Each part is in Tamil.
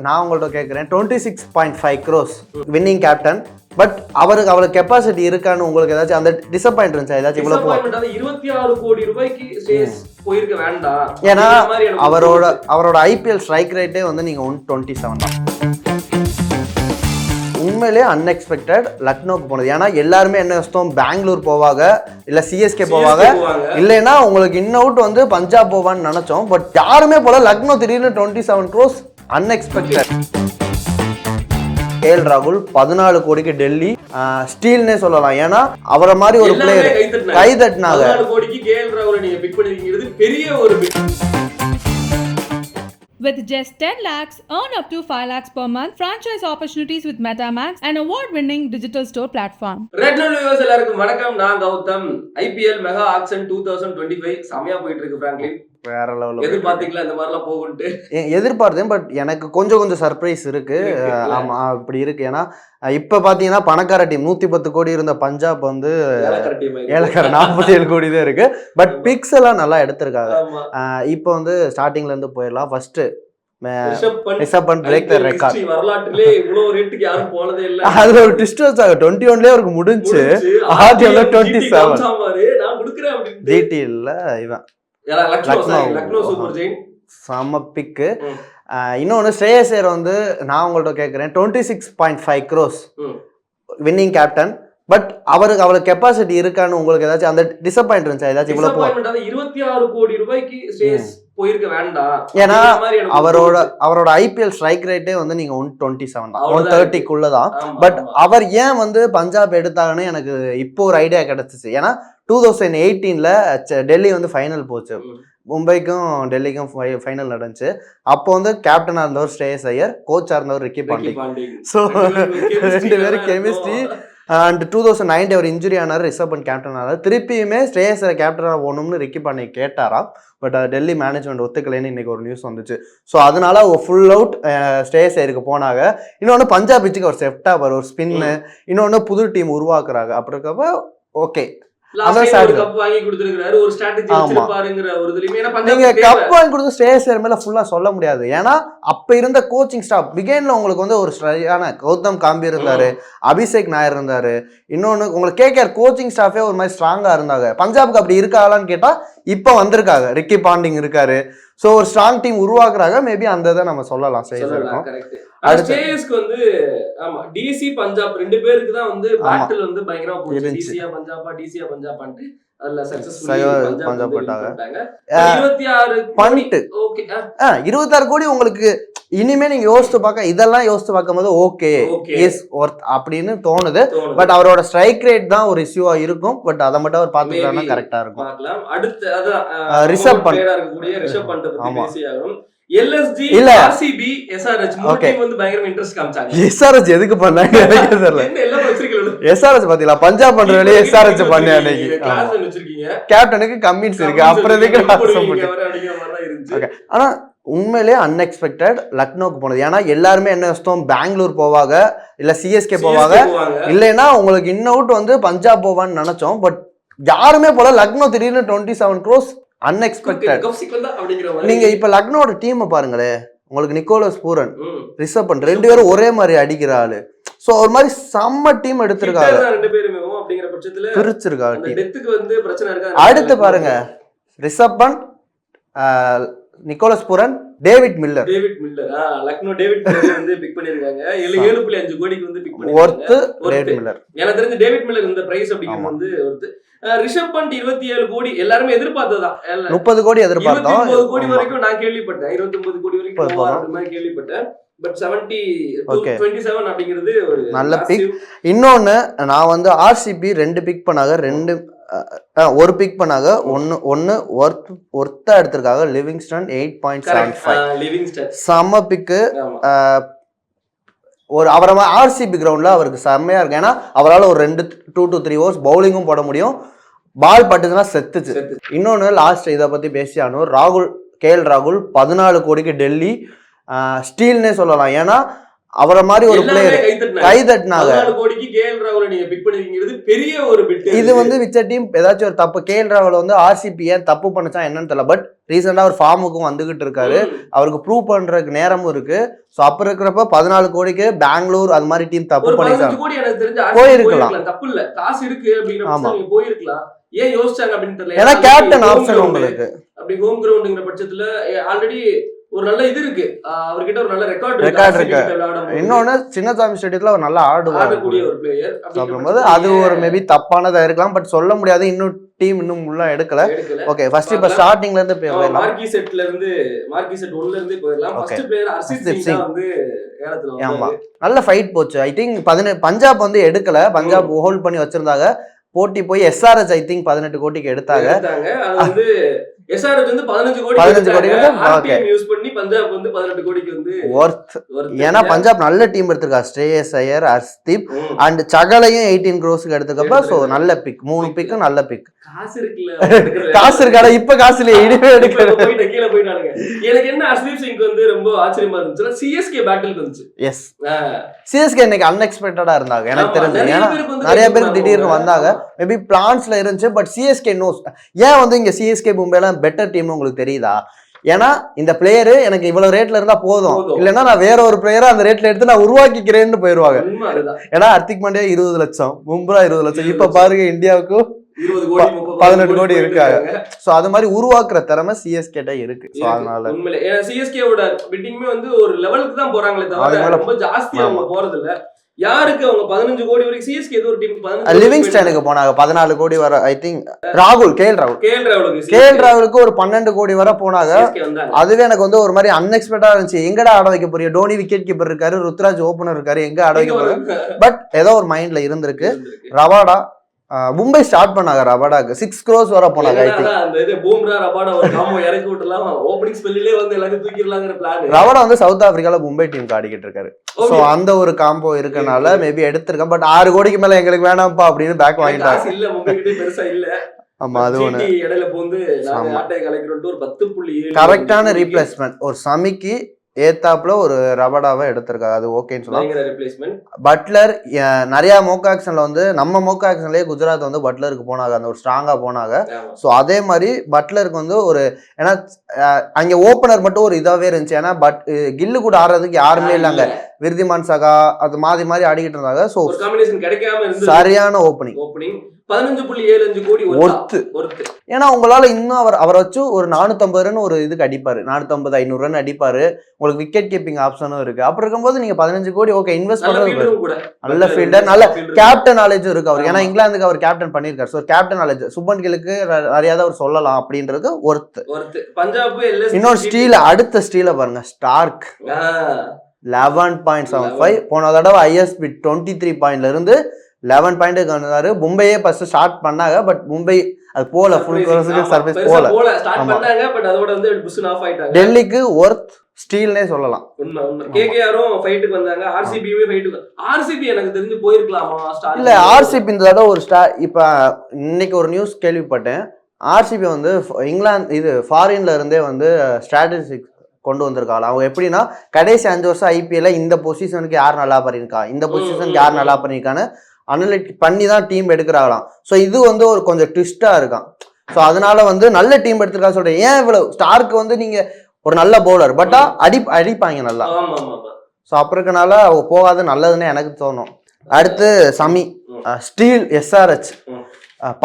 நான் உங்கள்ட்ட கேட்குறேன் 26.5 crores வின்னிங் கேப்டன். பட் அவருக்கு கெப்பாசிட்டி இருக்கான்னு உங்களுக்கு ஏதாச்சும் அந்த டிசப்பாயிண்ட் இருந்துச்சா? ஏதாச்சும் இவ்வளோ 26 கோடி ரூபாய்க்கு ஸ்டேஸ் போயிருக்க வேண்டாம். ஏன்னா அவரோட ஐபிஎல் ஸ்ட்ரைக் ரேட்டே வந்து நீங்கள் 127 தான். உண்மையிலே அன்எக்ஸ்பெக்டட் லக்னோக்கு போனது. ஏன்னா எல்லாருமே என்ன யோசித்தோம், பெங்களூர் போவாங்க இல்லை சிஎஸ்கே போவாங்க, இல்லைன்னா உங்களுக்கு இன்னவுட் வந்து பஞ்சாப் போவான்னு நினைச்சோம். பட் யாருமே போல லக்னோ திடீர்னு 27 crores அன்எக்ஸ்பெக்டட். கேஎல் ராகுல் 14 கோடிக்கு டெல்லி ஸ்டீல்னே சொல்லலாம். ஏன்னா அவரை மாதிரி ஒரு பிளேயர் கை தட்டினாங்க. 14 கோடிக்கு கேஎல் ராகுல் நீங்க பிக் பண்ணிருக்கிறது பெரிய ஒரு With just 10 lakhs, earn up to 5 lakhs per month, franchise opportunities with MetaMax, an award-winning digital store platform. Red Note viewers எல்லாருக்கும் வணக்கம். நான் கௌதம். IPL மெகா ஆக்ஷன் 2025 சமயா போயிட்டு இருக்கு பிராங்க்லின். வேற லெவல்ல எதிர்பார்த்தீங்களா இந்த மாதிரிலாம் போகும்ட்டு? எதிர்பார்த்தேன். பட் எனக்கு கொஞ்சம் சர்ப்ரைஸ் இருக்கு. ஆமா இப்படி இருக்கு. ஏன்னா இப்ப பாத்தீங்கன்னா பணக்கார டீம் 110 கோடி இருந்த பஞ்சாப் வந்து ஏலக்கார 47 கோடி தான் இருக்கு. பட் பிக்ஸ் எல்லாம் நல்லா எடுத்திருக்காங்க. இப்ப வந்து ஸ்டார்டிங்ல இருந்து போயிடலாம். ஃபர்ஸ்ட் வரலாற்றிலே இவ்வளவு ரேட்டுக்கு யாரும் போனதே இல்ல. அதுல ஒரு ட்விஸ்ட் வச்சாங்க. 21லயே அவருக்கு முடிஞ்சு ஆர்டிஎம்ல 27 நான் குடுக்குறேன் அப்படி. ஜிடி இல்ல இவன் லக்னோ சூப்பர் ஜெயின் செம்ம பிக்கு. இன்னொன்னு ஸ்ரேயஸ் ஐயர் வந்து நான் உங்கள்ட்ட கேட்கிறேன் 26.5 crores வின்னிங் கேப்டன். பட் அவருக்கு கெப்பாசிட்டி இருக்கான்னு உங்களுக்கு ஏதாச்சும் அந்த டிசப்பாயிண்ட் இருந்துச்சா? ஏதாச்சும் இவ்வளவு 26 கோடி ரூபாய்க்கு ஸ்டேஸ் போயிருக்க வேண்டாம். ஏன்னா அவரோட ஐபிஎல் ஸ்ட்ரைக் ரேட்டே வந்து நீங்க 127 தான், 130க்குள்ளதான். பட் அவர் ஏன் வந்து பஞ்சாப் எடுத்தாங்கன்னு எனக்கு இப்போ ஒரு ஐடியா கிடைச்சிச்சு. ஏன்னா 2018ல டெல்லி வந்து ஃபைனல் போச்சு. மும்பைக்கும் டெல்லிக்கும் ஃபைனல் நடந்துச்சு. அப்போ வந்து கேப்டனா இருந்தவர் ஸ்ரேயஸ் ஐயர், கோச்சா இருந்தவர் ரிக்கி பாண்டிங். ஸோ 2 பேரும் கெமிஸ்ட்ரி. அண்ட் 2009 அவர் இன்ஜுரி ஆனார், ரிஷப் பண்ட் கேப்டன் ஆனார். திருப்பியுமே ஸ்ரேயஸ் ஐயர் கேப்டனாக போகணும்னு ரிக்கி பாண்டிங் கேட்டாராம். பட் டெல்லி மேனேஜ்மெண்ட் ஒத்துக்கலைன்னு இன்னைக்கு ஒரு நியூஸ் வந்துச்சு. ஸோ அதனால ஃபுல் அவுட் ஸ்ரேயஸ் ஐயருக்கு போனாங்க. இன்னொன்று பஞ்சாப் பிச்சுக்கு ஒரு செஃப்டாக ஒரு ஸ்பின்னு, இன்னொன்று புது டீம் உருவாக்குறாங்க. அப்படி இருக்கப்ப ஓகே கப் வாங்கி கொடுத்து ஸ்ரேயஸ் ஐயர் மேல ஃபுல்லா சொல்ல முடியாது. ஏன்னா அப்ப இருந்த கோச்சிங் ஸ்டாஃப் பிகேன்ல உங்களுக்கு வந்து ஒரு கௌதம் காம்பீர் இருந்தாரு, அபிஷேக் நாயர் இருந்தாரு, இன்னொன்னு உங்களுக்கு கேகேஆர் கோச்சிங் ஸ்டாஃபே ஒரு மாதிரி ஸ்ட்ராங்கா இருந்தாங்க. பஞ்சாப்க்கு அப்படி இருக்காங்களான்னு கேட்டா இப்ப வந்திருக்காங்க, ரிக்கி பாண்டிங் இருக்காரு. ஸோ ஒரு ஸ்ட்ராங் டீம் உருவாக்குறாங்க. மேபி அந்த இதை நம்ம சொல்லலாம். ஸ்ரேயஸ்க்கு வந்து ஆமா டிசி பஞ்சாப் 2 பேருக்கு தான் வந்து பேட்டில் வந்து பயங்கரமா போச்சு. டிசியா பஞ்சாபான்ட்டு அதுல சக்சஸ்ஃபுல்லி பஞ்சாப் போட்டாங்க. 26 கோடி உங்களுக்கு இனிமே நீங்க இதெல்லாம் யோசித்து பார்க்கும்போது ஓகே இஸ் ஒர்த் அப்படின்னு தோணுது. பட் அவரோட ஸ்ட்ரைக் ரேட் தான் ஒரு இஷ்யூவா இருக்கும். பட் அதை மட்டும் அவர் பாத்துக்கிட்டா கரெக்டா இருக்கும். அடுத்து ரிஷப் பண்ட் பத்தி பேசியாகும். LSG, RCB, SRH மூணு டீம் வந்து பயங்கரமா இன்ட்ரஸ்ட் காமிச்சாங்க. SRH எதுக்கு பண்ணாங்க எனக்கு தெரியல. எல்லாம் வச்சிருக்கீங்க. SRH பாத்தீங்களா பஞ்சாப் பண்ற வேலையை SRH பண்ணி அன்னைக்கு கிளாஸ் வச்சிருக்கீங்க. கேப்டனுக்கு கமிட்ஸ் இருக்கு. அப்புறம் எதுக்கு ஓகே. ஆனா உண்மையிலே அன்எக்ஸ்பெக்டட் லக்னோக்கு போனது. ஏன்னா எல்லாருமே என்ன யோசித்தோம், பெங்களூர் போவாங்க இல்ல சிஎஸ்கே போவாங்க, இல்லைன்னா உங்களுக்கு இன்னவுட் வந்து பஞ்சாப் போவான்னு நினைச்சோம். பட் யாருமே போல லக்னோ திடீர்னு 27 crores அன்எக்ஸ்பெக்டட். நீங்க இப்ப லக்னோட டீம் பாருங்களே, உங்களுக்கு நிக்கோலஸ் பூரன், ரிஷப் பண்ட் 2 பேரும் ஒரே மாதிரி அடிக்கிற ஆளு. சோ ஒரு மாதிரி செம்ம டீம் எடுத்திருக்காங்க, பிரிச்சிருக்காங்க. அடுத்து பாருங்க Rishabh Pant, Nicholas Pooran, David Miller. Lucknow David Miller வந்து பிக் பண்ணிருக்காங்க. 7.5 கோடிக்கு வந்து பிக் பண்ணிருக்காங்க. Worth David Miller. எனக்கு தெரிஞ்ச டேவிட் மில்லர் இந்த பிரைஸ் அப்படிங்கிறது வந்து ஒர்த். ரிஷப் பண்ட் 27 கோடி எல்லாரும் எதிர்பார்த்ததுதான். 30 கோடி எதிர்பார்த்தோம். 29 கோடி வரைக்கும் நான் கேள்விப்பட்டேன். 29 கோடி வரைக்கும் அந்த மாதிரி கேள்விப்பட்டேன். பட் 27 அப்படிங்கிறது ஒரு நல்ல பிக். இன்னொன்னு நான் வந்து RCB 2 பிக் பண்ணாங்க, ஒரு பிக் பண்ணாங்க. ஒன்னு ஒர்த்தா எடுத்திருக்காங்க. லிவிங்ஸ்டன் 8.75 செம்ம பிக்கு. ஒரு அவரை RCB கிரவுண்ட்ல அவருக்கு செம்மையா இருக்கு. ஏன்னா அவரால் ஒரு 2 to 3 ஓவர்ஸ் பவுலிங்கும் போட முடியும். பால் பட்டுதுன்னா செத்துச்சு. இன்னொன்னு லாஸ்ட் இதை பத்தி பேசியானோம். கேஎல் ராகுல் 14 கோடிக்கு டெல்லி ஸ்டீல்னே சொல்லலாம். ஏன்னா அவரை மாதிரி ஒரு பிளேயர் கை தட்டினாங்க. 14 கோடிக்கு கேஎல் ராகுல நீங்க பிக் பண்ணிருக்கிறது பெரிய ஒரு பிட். இது வந்து மிச்ச டீம் ஏதாச்சும் ஒரு தப்பு, கேஎல் ராகுல் வந்து ஆர்சிபி ஏன் தப்பு பண்ணுச்சா என்னன்னு தெரியல. பட் ரீசெண்டா ஒரு ஃபார்முக்கும் வந்துகிட்டு இருக்காரு, அவருக்கு ப்ரூவ் பண்றதுக்கு நேரமும் இருக்கு. சோ அப்ப இருக்கிறப்ப 14 கோடிக்கு பெங்களூர் அது மாதிரி டீம் தப்பு பண்ணிருக்காங்க. போயிருக்கலாம், தப்பு இல்ல, காசு இருக்கு அப்படிங்கிற நீங்க போயிருக்கலாம். ஏன் யோசிச்சாங்க அப்படின்னு தெரியல. ஏன்னா கேப்டன் ஆப்ஷன் உங்களுக்கு அப்படி ஹோம் கிரவுண்ட்ங்கிற பட்சத்துல ஆல்ரெடி ஒரு நல்ல இது இருக்கு, அவர்கிட்ட ஒரு நல்ல ரெக்கார்ட் இருக்கு. இன்னொன்னு சின்னசாமி ஸ்டேடியத்துல ஒரு நல்ல ஆடக்கூடிய ஒரு பிளேயர் அப்படிங்கும்போது அது ஒரு மேபி தப்பானதா இருக்கலாம். பட் சொல்ல முடியாது, இன்னும் டீம் இன்னும் உள்ள எடுக்கல. ஓகே, ஃபர்ஸ்ட் இப்ப ஸ்டார்டிங்ல இருந்து போயிடலாம். மார்க்கி செட் 1ல இருந்து போயிடலாம். ஃபர்ஸ்ட் பிளேயர் ஹர்ஷித் சிங் வந்து ஏலத்துல வந்தாரு. ஆமா, நல்ல ஃபைட் போச்சு. ஐ திங்க் 18 பஞ்சாப் வந்து எடுக்கல, பஞ்சாப் ஹோல்ட் பண்ணி வச்சிருந்தாங்க. போட்டி போய் எஸ்ஆர்எச் ஐ திங்க் 18 கோடிக்கு எடுத்தாங்க. அது வந்து எஸ்ஆர்எச் வந்து 15 கோடி யூஸ் பண்ணி பஞ்சாப் வந்து 18 கோடிக்கு வந்து வொர்த். ஏன்னா பஞ்சாப் நல்ல டீம் எடுத்திருக்கா, ஸ்ரேயஸ் ஐயர், ஹர்ஷ்தீப் அண்ட் சகலையும் 18 crores எடுத்துக்கப்ப. சோ நல்ல பிக், 3 பிக் நல்ல பிக். காசு இருக்குல்ல, காசு இருக்காடா, இப்ப காசு இல்ல, இனிமே எடுக்கல, போயிட்டு கீழ போயிட்டானுங்க. எனக்கு என்ன ஹர்ஷ்தீப் சிங் வந்து ரொம்ப ஆச்சரியமா இருந்துச்சுன்னா சிஎஸ்கே பேட்டிலுக்கு வந்துச்சு. எஸ், சிஎஸ்கே இன்னைக்கு அன்எக்ஸ்பெக்டடா இருந்தாங்க எனக்கு தெரிஞ்சு. ஏன்னா நிறைய பேர் திடீர்னு வந்தாங்க, மேபி பிளான்ஸ்ல இருந்துச்சு. But CSK knows. ஏன் வந்து இங்க சிஎஸ்கே மும்பைல பெட்டர் டீம்னு உங்களுக்கு தெரியுதா? ஏன்னா இந்த பிளேயரு எனக்கு இவ்வளவு ரேட்ல இருந்தா போதும், இல்லன்னா நான் வேற ஒரு பிளேயரை அந்த ரேட்ல எடுத்து நான் உருவாக்கிக்கிறேன்னு போயிருவாங்க. ஏன்னா ஹர்திக் பாண்டியா 20 லட்சம், பும்ரா 20 லட்சம். இப்ப பாருங்க இந்தியாவுக்கு 18 கோடி இருக்காங்க. சோ அது மாதிரி உருவாக்குற திறமை சிஎஸ்கே இருக்கு. சோ அதனால உண்மையிலே சிஎஸ்கேவோட பிட்டிங்மே வந்து ஒரு லெவலுக்கு தான் போறாங்களே தவிர ரொம்ப ஜாஸ்தியா அவங்க போறது இல்ல. யாருக்கு அவங்க 15 கோடி வரைக்கும் சிஎஸ்கே ஏதோ ஒரு டீம் 15 லிவிங்ஸ்டனுக்கு போனாங்க 14 கோடி வர. ஐ திங்க் ராகுல் கேஎல் ராகுலுக்கு ஒரு 12 கோடி வர போனாங்க. அதுவே எனக்கு வந்து ஒரு மாதிரி அன்எக்ஸ்பெக்டடா இருந்துச்சு. எங்கடா ஆட வைக்க போறிய, டோனி விக்கெட் கீப்பர் இருக்காரு, ருத்ராஜ் ஓபனர் இருக்காரு, எங்க ஆட வைக்க போறீங்க? பட் ஏதோ ஒரு மைண்ட்ல இருந்திருக்கு. ரபாடா மும்பை ஸ்டார்ட் பண்ணாங்க, ரபாடாக்கு 6 crores வர போனாங்க. ஐ திங்க் அந்த இது பூம்ரா ரபாடா ஒரு காம்போ இறக்கி விட்டுறலாம், ஓபனிங் ஸ்பெல்லிலே வந்து எல்லாரும் தூக்கிரலாம்ங்கற பிளான். ரபாடா வந்து சவுத் ஆப்பிரிக்கால மும்பை டீம் ஆடிக்கிட்டு இருக்காரு. சோ அந்த ஒரு காம்போ இருக்கனால மேபி எடுத்திருக்கேன். பட் 6 கோடிக்கு மேல எங்களுக்கு வேணாம்ப்பா அப்படின்னு பேக் வாங்கிட்டாங்க. இல்ல மும்பை கிட்ட பெருசா இல்ல. ஆமா, அது ஒண்ணு. இடையில போந்து நாங்க ஆட்டை கலெக்டர் ஒரு 10.7 கரெக்டான ரீப்ளேஸ்மென்ட். ஒரு சமிக்கு ஏத்தாப்புல ஒரு ரபடாவை எடுத்திருக்காங்க, அது ஓகேன்னு சொல்லலாம். பட்லர் நிறைய மோக் ஆக்ஷன்ல வந்து நம்ம மோக் ஆக்ஷன்லயே குஜராத் வந்து பட்லருக்கு போனாங்க, அந்த ஒரு ஸ்ட்ராங்கா போனாங்க. ஸோ அதே மாதிரி பட்லருக்கு வந்து ஒரு, ஏன்னா அங்க ஓப்பனர் மட்டும் ஒரு இதாவே இருந்துச்சு. ஏன்னா கில்லு கூட ஆடுறதுக்கு யாருமே இல்லைங்க, விருதிமான் சகா அது மாறி மாறி ஆடிக்கிட்டு இருந்தாங்க. ஸோ சரியான ஓப்பனிங் 15.75 கோடி ஒர்த்து. ஏன்னா உங்களால இன்னும் அவரை வச்சு ஒரு 450 ரன் ஒரு இதுக்கு அடிப்பாரு, 450-500 ரன் அடிப்பாரு. உங்களுக்கு விக்கெட் கீப்பிங் ஆப்ஷனும் இருக்கு. அப்படி இருக்கும்போது நீங்க 15 கோடி ஓகே இன்வெஸ்ட் பண்றது. நல்ல ஃபீல்டர், நல்ல கேப்டன் நாலேஜும் இருக்கு அவர். ஏன்னா இங்கிலாந்துக்கு அவர் கேப்டன் பண்ணிருக்காரு. ஸோ கேப்டன் நாலேஜ் சுப்மன் கில்லுக்கு நிறைய அவர் சொல்லலாம் அப்படின்றது ஒர்த்து. பஞ்சாப் இன்னொரு ஸ்டீல், அடுத்த ஸ்டீல பாருங்க, ஸ்டார்க் 11.75. போன தடவை ஐஎஸ்பி 23 பாயிண்ட்ல இருந்து 11 பாயிண்ட்டுக்கு வந்தாரு. மும்பையே ஃபர்ஸ்ட் ஸ்டார்ட் பண்ணாங்க. பட் மும்பை அது போல ஃபுல் சர்வீஸ் போல ஸ்டார்ட் பண்ணாங்க. பட் அதோட வந்து புஷ் ஆஃப் ஆயிட்டாங்க. டெல்லிக்கு ஒர்த் ஸ்டீல்னே சொல்லலாம். கேகேஆரும் ஃபைட்டுக்கு வந்தாங்க, ஆர்சிபியுமே ஃபைட்டுக்கு. ஆர்சிபி எனக்கு தெரிஞ்சு போயிருக்கலாமா ஸ்டார்? இல்ல, ஆர்சிபி இந்த தடவை ஒரு ஸ்டார். இப்ப இன்னைக்கு ஒரு நியூஸ் கேள்விப்பட்டேன், ஆர்சிபி வந்து இங்கிலாந்து இது ஃபாரின்ல இருந்தே வந்து ஸ்ட்ராட்டஜிக் கொண்டு வந்திருக்காங்க. அவங்க எப்படின்னா கடைசி 5 வருஷம் ஐபிஎல்ல இந்த பொசிஷனுக்கு யார் நல்லா பண்ணிருக்கா, இந்த பொசிஷனுக்கு யார் நல்லா பண்ணிருக்கான்னு அனலைட் பண்ணி தான் டீம் எடுக்கிறாங்களாம். ஸோ இது வந்து ஒரு கொஞ்சம் ட்விஸ்டா இருக்கான். ஸோ அதனால வந்து நல்ல டீம் எடுத்திருக்கா சொல்றேன். ஏன் இவ்வளவு ஸ்டார்க்கு வந்து நீங்க ஒரு நல்ல பவுலர், பட்டா அடிப்பாங்க நல்லா. ஸோ அப்புறம் இருக்கனால அவங்க போகாது நல்லதுன்னு எனக்கு தோணும். அடுத்து சமி ஸ்டீல் எஸ்ஆர்எச்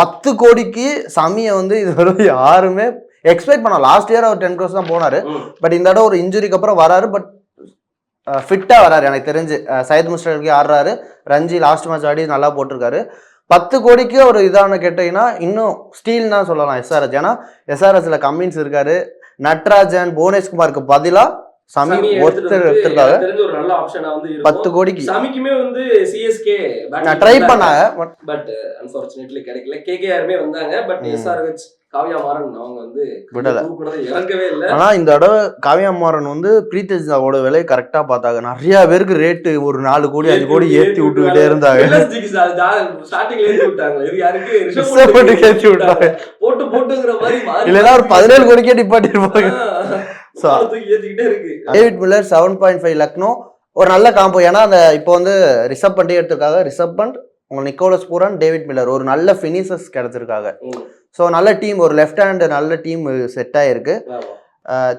10 கோடிக்கு சமியை வந்து இதுவரை யாருமே எக்ஸ்பெக்ட் பண்ணலாம். லாஸ்ட் இயர் அவர் 10 crores தான் போனாரு. பட் இந்த தடவை ஒரு இன்ஜுரிக்கு அப்புறம் வராரு. பட் ஃபிட்டா வராரு. எனக்கு தெரிஞ்சு சையத் முஸ்டாக்கு ஆடுறாரு, ரஞ்சி லாஸ்ட் மேட்ச் ஆடி நல்லா போட்டிருக்காரு. 10 கோடிக்கு ஒரு இதான கேட்டீங்கன்னா இன்னும் ஸ்டீல் தான் சொல்லலாம் எஸ்ஆர்எச். ஏன்னா எஸ்ஆர்எச்ல கம்மின்ஸ் இருக்காரு, நட்ராஜன், புவனேஷ்குமாருக்கு பதிலா சமி ஒருத்தர் எடுத்திருக்காரு. 10 கோடிக்கு சமிக்குமே வந்து சிஎஸ்கே ட்ரை பண்ணாங்க. பட் அன்ஃபார்ச்சுனேட்லி கிடைக்கல. கேகேஆர்மே வந்தாங்க. பட் எஸ்ஆர்எச் காவ்யா மாறன் அவங்க வந்து விடல, இறங்கவே இல்லை. ஆனா இந்த தடவை காவ்யா மாறன் வந்து பிரீத்தேஜாவோட விலையை கரெக்டா பார்த்தாங்க. நிறைய பேருக்கு ரேட்டு ஒரு 4 கோடி 5 கோடி ஏத்தி விட்டுக்கிட்டே இருந்தாங்க. ஸ்டார்டிங்ல ஏத்தி விட்டாங்க. இது யாருக்கு ஏத்தி விட்டாங்க, போட்டுங்கிற மாதிரி. இல்லைன்னா ஒரு 17 கோடிக்கே டிப்பாட்டி இருப்பாங்க. டேவிட் மில்லர் 7.5 லக்னோ, ஒரு நல்ல காம்போ. ஏன்னா அந்த இப்போ வந்து ரிஷப் பண்டே எடுத்திருக்காங்க, ரிஷப் பண்ட், உங்களுக்கு நிக்கோலஸ் பூரன், டேவிட் மில்லர், ஒரு நல்ல ஃபினிஷர்ஸ் கிடைச்சிருக்காங்க. ஸோ நல்ல டீம், ஒரு லெஃப்ட் ஹேண்ட் நல்ல டீம் செட் ஆயிருக்கு.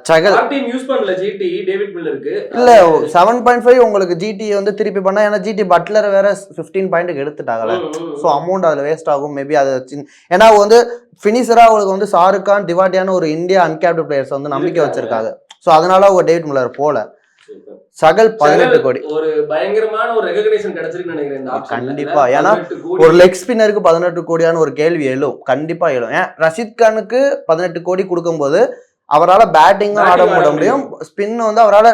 சகல் டீம் யூஸ் பண்ணல ஜிடி டேவிட் மில்லருக்கு இல்ல 7.5 உங்களுக்கு ஜிடி வந்து திருப்பி பண்ணா, ஏன்னா ஜிடி பட்லர் வேற 15 பாயிண்ட்டுக்கு எடுத்துட்டாங்கல்ல. ஸோ அமௌண்ட் அதுல வேஸ்ட் ஆகும் மேபி. அது ஏன்னா வந்து ஃபினிஷரா அவங்களுக்கு வந்து ஷாருக் கான், திவாட்டியான ஒரு இந்தியா அன்கேப்டு பிளேயர்ஸ் வந்து நம்பிக்கை வச்சிருக்காங்க. ஸோ அதனால அவங்க டேவிட் மில்லர் போல. சகல் 18 கோடி ஒரு பயங்கரமான ஒரு ரெகக்னிஷன் கிடைச்சிருக்கு நினைக்கிறேன் இந்த ஆப்ஷன்ல. கண்டிப்பா. ஏன்னா ஒரு லெக் ஸ்பின்னருக்கு 18 கோடியான ஒரு கேள்வி எழும், கண்டிப்பா எழும். ஏன் ரஷீத் கானுக்கு 18 கோடி கொடுக்கும்போது அவரால் பேட்டிங்கும் ஆட முடியும், ஸ்பின் வந்து அவரால்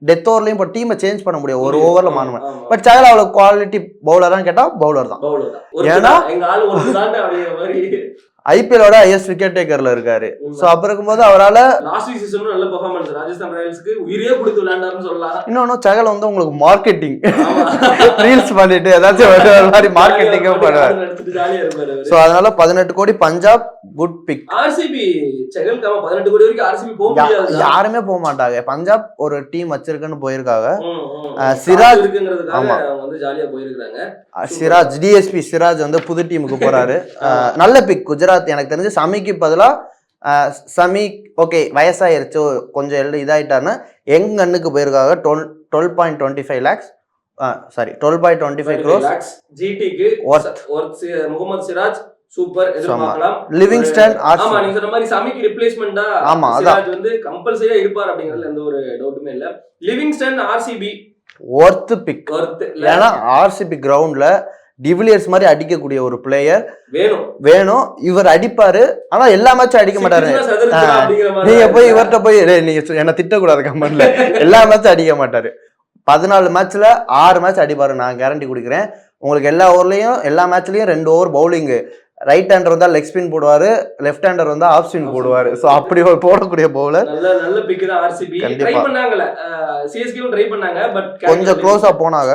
டெத் ஓவர்லயும் இப்போ டீமை சேஞ்ச் பண்ண முடியும், ஒரு ஓவர்ல மாறணும். பட் சகல் அவ்வளவு குவாலிட்டி பவுலரான்னு கேட்டா பவுலர் தான். ஏன்னா ஐபிஎலோட ஹையஸ்ட் விக்கெட் டேக்கர்ல இருக்காரு. சோ அப்ப இருக்கும்போது அவரால் லாஸ்ட் வீக் சீசனும் நல்ல பெர்ஃபார்மன்ஸ், ராஜஸ்தான் ராயல்ஸ்க்கு உயிரே கொடுத்து விளையாண்டாருன்னு சொல்லலாம். இன்னொன்னு சகல் வந்து உங்களுக்கு மார்க்கெட்டிங் ரீல்ஸ் பண்ணிட்டு ஏதாச்சும் ஒரு மாதிரி மார்க்கெட்டிங்கும் பண்ணுவாரு. சோ அதனால 18 கோடி பஞ்சாப் குட் பிக். ஆர்சிபி சகலுக்கு 18 கோடி வரைக்கும் ஆர்சிபி போக முடியாது, யாருமே போக மாட்டாங்க. பஞ்சாப் ஒரு டீம் வச்சிருக்குன்னு போயிருக்காங்க. சிராஜ் இருக்குங்கிறதுக்காக அவங்க வந்து ஜாலியா போயிருக்காங்க. சிராஜ் டிஎஸ்பி சிராஜ் வந்து புது டீமுக்கு போறாரு. நல்ல பிக். குஜராத் எனக்கு தெரிஞ்சு சமிக்கு பதிலா சமி ஓகே வயசாயிருச்சு, கொஞ்சம் இதாயிட்டாருன்னா யங் கண்ணுக்கு போயிருக்காங்க. 12.25 lakhs சாரி 12.25 crores. ஜிடிக்கு முகமது சிராஜ் சூப்பர் எதிர்பார்க்கலாம். லிவிங்ஸ்டன் ஆமா நீங்க சொன்ன மாதிரி சமிக்கு ரிப்ளேஸ்மெண்டா சிராஜ் வந்து கம்பல்சரியா இருப்பார் அப்படிங்கறதுல எந்த ஒரு டவுட்டுமே இல்ல. Livingstone RCB worth pick. ஏன்னா ஆர்சிபி கிரவுண்ட்ல டிவிலியர்ஸ் மாதிரி அடிக்கக்கூடிய ஒரு பிளேயர் வேணும். இவர் அடிப்பாரு, ஆனா எல்லா மேட்சும் அடிக்க மாட்டாரு. நீங்க போய் இவர்கிட்ட போய் நீங்க என்ன திட்டக்கூடாது கமெண்ட்ல. எல்லா மேட்சும் அடிக்க மாட்டாரு. 14 மேட்ச்ல 6 மேட்ச் அடிப்பாரு, நான் கேரண்டி கொடுக்குறேன் உங்களுக்கு. எல்லா ஓவர்லயும் எல்லா மேட்ச்லயும் 2 ஓவர் பவுலிங். ரைட் ஹேண்டர் வந்தா லெக் ஸ்பின் போடுவாரு, லெஃப்ட் ஹேண்டர் வந்தா ஆஃப் ஸ்பின் போடுவாரு. சோ அப்படி போடக்கூடிய பவுலர். நல்ல பிக் தான் ஆர்சிபி. ட்ரை பண்ணாங்கல, சிஎஸ்கேவும் ட்ரை பண்ணாங்க, பட் கொஞ்சம் க்ளோஸா போனாங்க.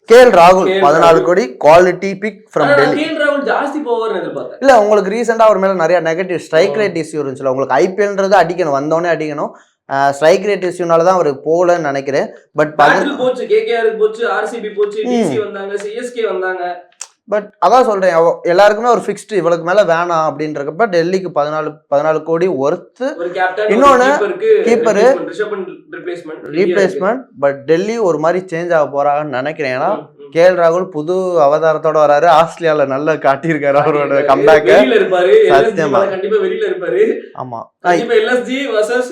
கேஎல் ராகுல் 14 கோடி quality big from Delhi. KL ராகுல் ஜாஸ்தி போவார்னு எதிர்பார்த்தேன். இல்ல உங்களுக்கு ரீசெண்டா அவர் மேல நிறைய நெகட்டிவ் ஸ்ட்ரைக் ரேட் இஷ்யூ இருந்துச்சுல. உங்களுக்கு ஐபிஎல்ன்றது அடிக்கணும், வந்தோடனே அடிக்கணும். ஸ்ட்ரைக் ரேட் இஷ்யூனால தான் அவர் போகலன்னு நினைக்கிறேன். பட் போச்சு, கேகேஆருக்கு போச்சு, ஆர்சிபி போச்சு, டிசி வந்தாங்க, சிஎஸ்கே வந்தாங்க. பட் அதான் சொல்றேன், எல்லாருக்குமே ஒரு ஃபிக்ஸ்டு இவளுக்கு மேல வேணாம் அப்படின்றப்ப டெல்லிக்கு 14 கோடி ஒர்த்து. இன்னொன்னு கீப்பரு ரீப்ளேஸ்மெண்ட். பட் டெல்லி ஒரு மாதிரி சேஞ்ச் ஆக போறாங்கன்னு நினைக்கிறேன். ஏன்னா கேஎல் ராகுல் புது அவதாரத்தோட வராரு, ஆஸ்திரேலியால நல்லா காட்டியிருக்காரு அவரோட கம்பேக். சத்தியமா கண்டிப்பா வெளியில இருப்பாரு. ஆமா எல்எஸ்ஜி வர்சஸ்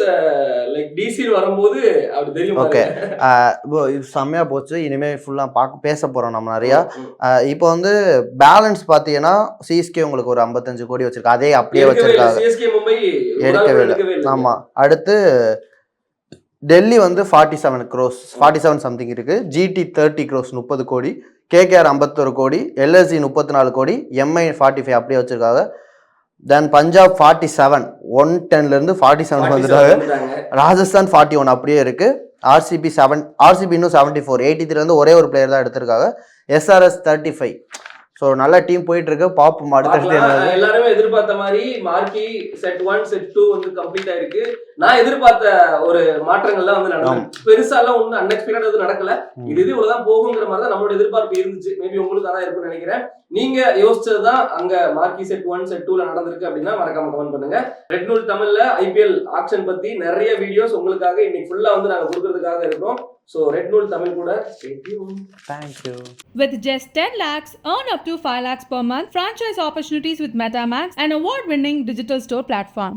லைக் டிசி வரும்போது அப்படி தெரியும். ஓகே இது செம்மையா போச்சு. இனிமே ஃபுல்லா பேச போறோம் நம்ம நிறைய. இப்போ வந்து பேலன்ஸ் பாத்தீங்கன்னா சிஎஸ்கே உங்களுக்கு ஒரு 55 கோடி வச்சிருக்காங்க, அதே அப்படியே வச்சிருக்காங்க, எடுக்கவே இல்லை. ஆமா அடுத்து டெல்லி வந்து 47 crores 47 சம்திங் இருக்கு. ஜிடி 30 crores 30 கோடி, கேகேஆர் 51 கோடி, எல்எஸ்சி 34 கோடி, எம்ஐ 45 அப்படியே வச்சிருக்காங்க. தென் பஞ்சாப் 47 110ல இருந்து 47 வந்துட்டாங்க. ராஜஸ்தான் 41 அப்படியே இருக்கு. ஆர்சிபி இன்னும் 74 83ல இருந்து ஒரே ஒரு பிளேயர் தான் எடுத்திருக்காங்க. எஸ்ஆர்எஸ் 35. ஸோ நல்ல டீம் போயிட்டு இருக்கு, பாப்போம் அடுத்தடுத்து என்ன. எல்லாருமே எதிர்பார்த்த மாதிரி மார்க்கி செட் 1 செட் 2 வந்து கம்ப்ளீட் ஆயிருக்கு. நான் எதிர்பார்த்த ஒரு மாற்றங்கள்லாம் வந்து நடக்கும், பெருசா எல்லாம் ஒன்றும் அன்எக்ஸ்பெக்டட் எதுவும் நடக்கல. இது இவ்வளவுதான் போகுங்கிற மாதிரி தான் நம்மளோட எதிர்பார்ப்பு இருந்துச்சு. மேபி உங்களுக்கு அதான் இருக்குன்னு நினைக்கிறேன். நீங்க யோசிச்சதுதான் அங்க மார்க்கி செட் 1 செட் 2ல நடந்திருக்கு அப்படின்னா மறக்காம கமெண்ட் பண்ணுங்க. ரெட் நூல் தமிழ்ல ஐபிஎல் ஆக்ஷன் பத்தி நிறைய வீடியோஸ் உங்களுக்காக இன்னைக்கு ஃபுல்லா வந்து நாங்க கொடுக்கறதுக்காக இருக்கோம். So Red Bull Tamil கூட stay tuned. Thank you. With just 10 lakhs, earn up to 5 lakhs per month, franchise opportunities with MetaMax, an award-winning digital store platform.